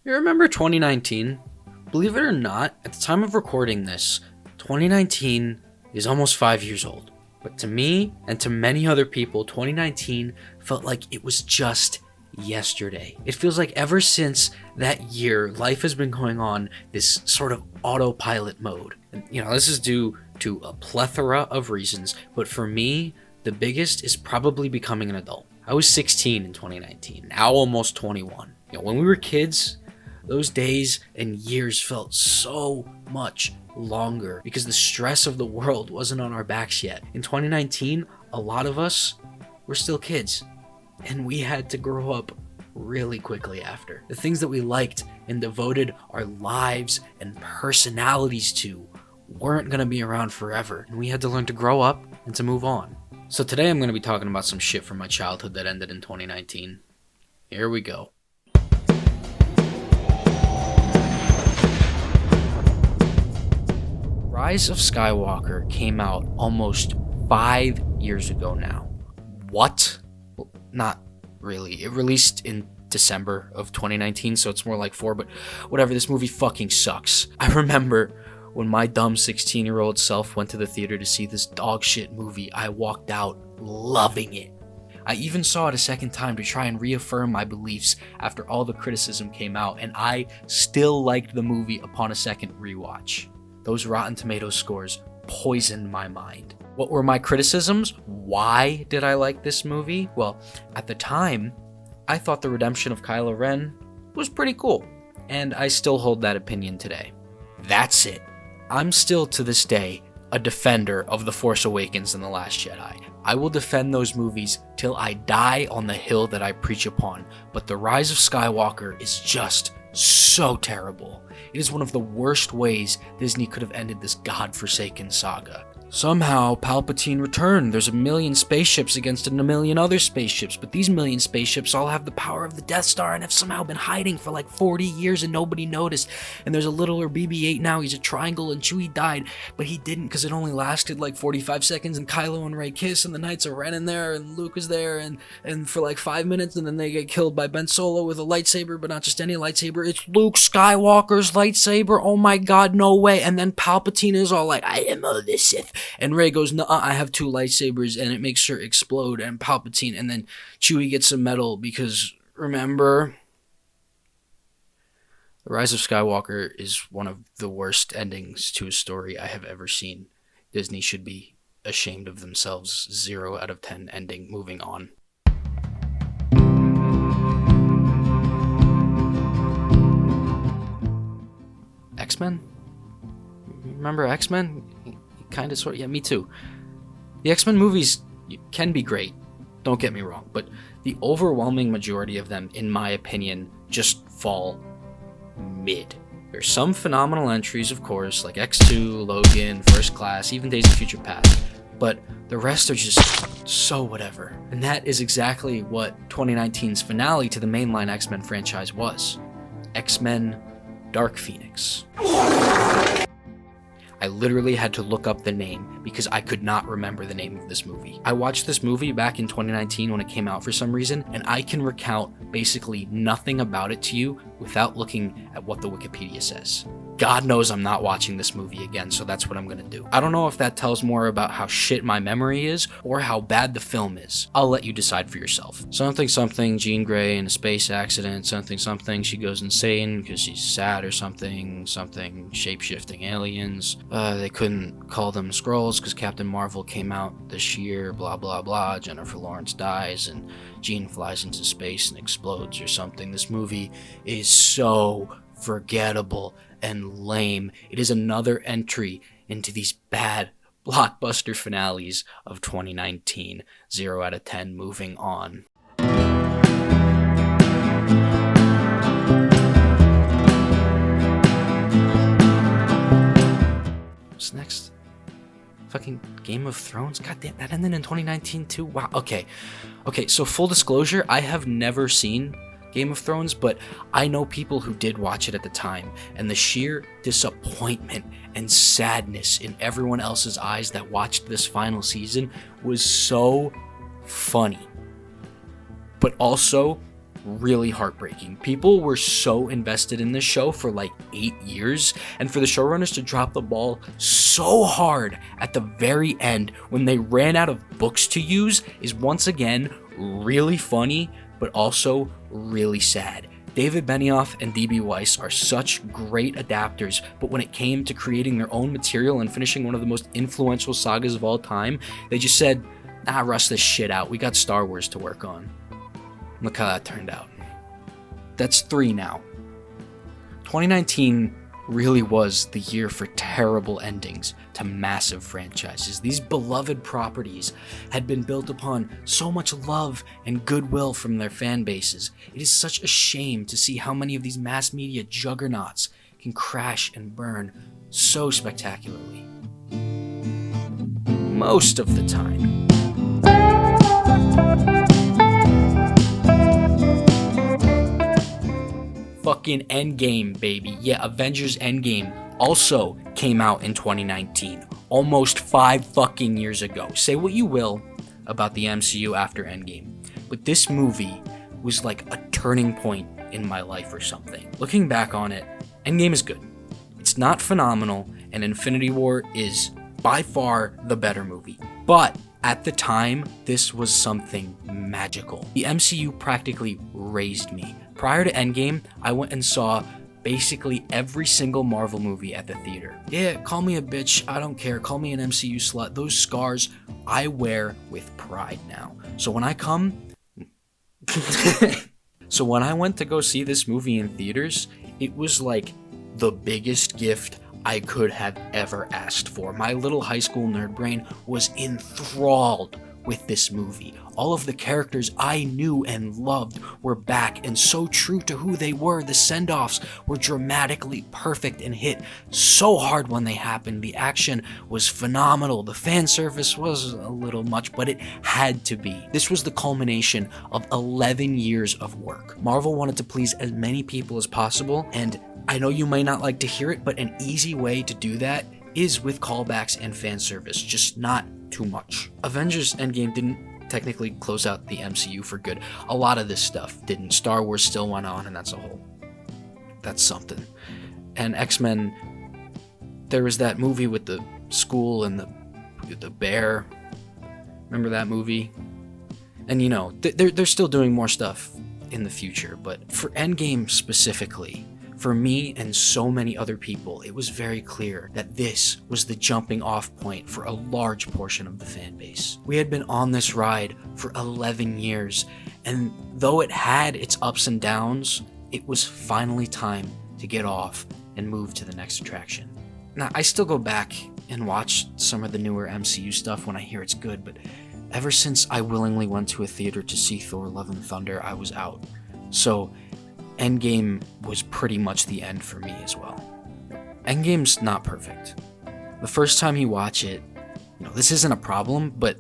You remember 2019? Believe it or not, at the time of recording this, 2019 is almost 5 years old. But to me, and to many other people, 2019 felt like it was just yesterday. It feels like ever since that year, life has been going on this sort of autopilot mode. And, this is due to a plethora of reasons, but for me, the biggest is probably becoming an adult. I was 16 in 2019, now almost 21. When we were kids, those days and years felt so much longer because the stress of the world wasn't on our backs yet. In 2019, a lot of us were still kids, and we had to grow up really quickly after. The things that we liked and devoted our lives and personalities to weren't going to be around forever, and we had to learn to grow up and to move on. So today I'm going to be talking about some shit from my childhood that ended in 2019. Here we go. Rise of Skywalker came out almost 5 years ago now. What? Well, not really. It released in December of 2019, so it's more like 4, but whatever, this movie fucking sucks. I remember when my dumb 16-year-old self went to the theater to see this dog shit movie, I walked out loving it. I even saw it a second time to try and reaffirm my beliefs after all the criticism came out, and I still liked the movie upon a second rewatch. Those Rotten Tomatoes scores poisoned my mind. What were my criticisms? Why did I like this movie? Well, at the time, I thought the redemption of Kylo Ren was pretty cool, and I still hold that opinion today. That's it. I'm still to this day a defender of The Force Awakens and The Last Jedi. I will defend those movies till I die on the hill that I preach upon, but The Rise of Skywalker is just so terrible. It is one of the worst ways Disney could have ended this godforsaken saga. Somehow, Palpatine returned. There's 1 million spaceships against 1 million other spaceships, but these 1 million spaceships all have the power of the Death Star and have somehow been hiding for like 40 years and nobody noticed. And there's a littler BB-8 now, he's a triangle, and Chewie died, but he didn't because it only lasted like 45 seconds, and Kylo and Rey kiss, and the Knights of Ren in there, and Luke is there, and for like 5 minutes, and then they get killed by Ben Solo with a lightsaber, but not just any lightsaber, it's Luke Skywalker's lightsaber, oh my god, no way. And then Palpatine is all like, I am the Sith. And Rey goes, no, I have 2 lightsabers, and it makes her explode, and Palpatine, and then Chewie gets a medal because, remember, The Rise of Skywalker is one of the worst endings to a story I have ever seen. Disney should be ashamed of themselves. 0 out of 10 ending. Moving on. X-Men? Remember X-Men? Kind of, sort of, yeah, me too. The X-Men movies can be great, don't get me wrong, but the overwhelming majority of them, in my opinion, just fall mid. There's some phenomenal entries, of course, like X2, Logan, First Class, even Days of Future Past, but the rest are just so whatever. And that is exactly what 2019's finale to the mainline X-Men franchise was. X-Men Dark Phoenix. I literally had to look up the name because I could not remember the name of this movie. I watched this movie back in 2019 when it came out for some reason, and I can recount basically nothing about it to you without looking at what the Wikipedia says. God knows I'm not watching this movie again, so that's what I'm gonna do. I don't know if that tells more about how shit my memory is or how bad the film is. I'll let you decide for yourself. Something, Jean Grey in a space accident, something, she goes insane because she's sad or something, shape-shifting aliens. They couldn't call them Skrulls because Captain Marvel came out this year, blah blah blah, Jennifer Lawrence dies, and Jean flies into space and explodes or something. This movie is so forgettable and lame. It is another entry into these bad blockbuster finales of 2019. 0 out of 10, moving on. What's next? Fucking Game of Thrones? God damn, that ended in 2019 too? Wow, okay, so full disclosure, I have never seen Game of Thrones, but I know people who did watch it at the time, and the sheer disappointment and sadness in everyone else's eyes that watched this final season was so funny, but also really heartbreaking. People were so invested in this show for like 8 years, and for the showrunners to drop the ball so hard at the very end when they ran out of books to use is once again really funny, but also really sad. David Benioff and D.B. Weiss are such great adapters, but when it came to creating their own material and finishing one of the most influential sagas of all time, they just said, nah, rush this shit out. We got Star Wars to work on. Look how that turned out. That's 3 now. 2019 really was the year for terrible endings to massive franchises. These beloved properties had been built upon so much love and goodwill from their fan bases. It is such a shame to see how many of these mass media juggernauts can crash and burn so spectacularly. Most of the time. Fucking Endgame, baby. Yeah, Avengers Endgame also came out in 2019, almost 5 fucking years ago. Say what you will about the MCU after Endgame, but this movie was like a turning point in my life or something. Looking back on it, Endgame is good. It's not phenomenal, and Infinity War is by far the better movie. But at the time, this was something magical. The MCU practically raised me. Prior to Endgame, I went and saw basically every single Marvel movie at the theater. Yeah, call me a bitch, I don't care. Call me an MCU slut. Those scars I wear with pride now. So when I went to go see this movie in theaters, it was like the biggest gift I could have ever asked for. My little high school nerd brain was enthralled with this movie. All of the characters I knew and loved were back and so true to who they were. The send-offs were dramatically perfect and hit so hard when they happened. The action was phenomenal. The fan service was a little much, but it had to be. This was the culmination of 11 years of work. Marvel wanted to please as many people as possible, and I know you may not like to hear it, but an easy way to do that is with callbacks and fan service, just not too much. Avengers Endgame didn't technically close out the MCU for good. A lot of this stuff didn't. Star Wars still went on, and that's something. And X-Men, there was that movie with the school and the bear. Remember that movie? And you know, they're still doing more stuff in the future, but for Endgame specifically, for me and so many other people, it was very clear that this was the jumping off point for a large portion of the fan base. We had been on this ride for 11 years, and though it had its ups and downs, it was finally time to get off and move to the next attraction. Now, I still go back and watch some of the newer MCU stuff when I hear it's good, but ever since I willingly went to a theater to see Thor: Love and Thunder, I was out. So Endgame was pretty much the end for me as well. Endgame's not perfect. The first time you watch it, this isn't a problem, but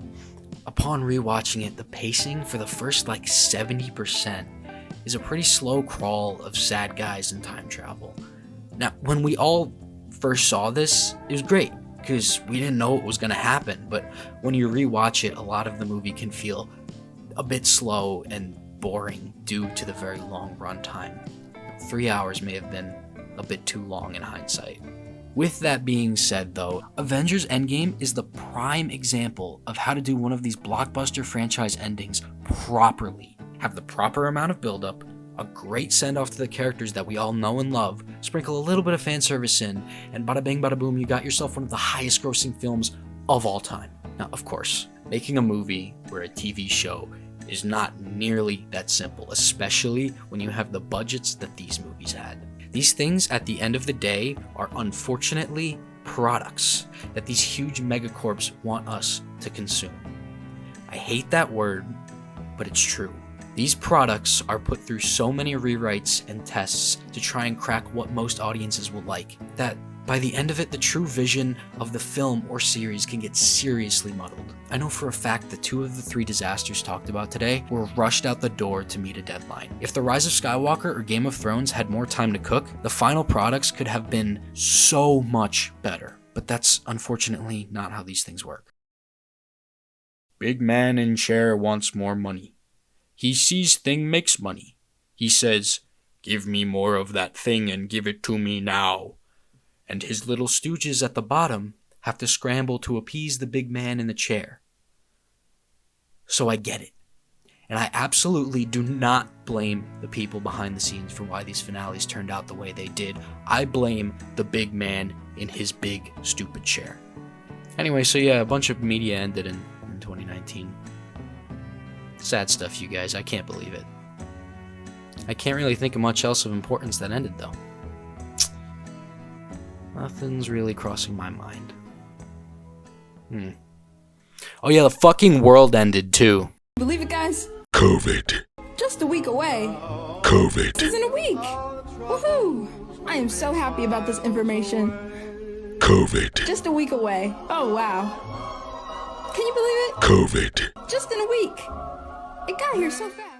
upon rewatching it, the pacing for the first 70% is a pretty slow crawl of sad guys and time travel. Now, when we all first saw this, it was great because we didn't know what was going to happen, but when you rewatch it, a lot of the movie can feel a bit slow and boring due to the very long run time. 3 hours may have been a bit too long in hindsight. With that being said though, Avengers Endgame is the prime example of how to do one of these blockbuster franchise endings properly. Have the proper amount of buildup, a great send-off to the characters that we all know and love, sprinkle a little bit of fan service in, and bada bing bada boom, you got yourself one of the highest grossing films of all time. Now, of course, making a movie or a TV show is not nearly that simple, especially when you have the budgets that these movies had. These things, at the end of the day, are unfortunately products that these huge megacorps want us to consume. I hate that word, but it's true. These products are put through so many rewrites and tests to try and crack what most audiences will like, that by the end of it, the true vision of the film or series can get seriously muddled. I know for a fact that 2 of the 3 disasters talked about today were rushed out the door to meet a deadline. If The Rise of Skywalker or Game of Thrones had more time to cook, the final products could have been so much better. But that's unfortunately not how these things work. Big man in chair wants more money. He sees thing makes money. He says, "Give me more of that thing and give it to me now." And his little stooges at the bottom have to scramble to appease the big man in the chair. So I get it. And I absolutely do not blame the people behind the scenes for why these finales turned out the way they did. I blame the big man in his big, stupid chair. Anyway, so yeah, a bunch of media ended in 2019. Sad stuff, you guys. I can't believe it. I can't really think of much else of importance that ended, though. Nothing's really crossing my mind. Oh yeah, the fucking world ended, too. Believe it, guys? COVID. Just a week away. COVID. It's in a week. Woohoo! I am so happy about this information. COVID. Just a week away. Oh, wow. Can you believe it? COVID. Just in a week. It got here so fast.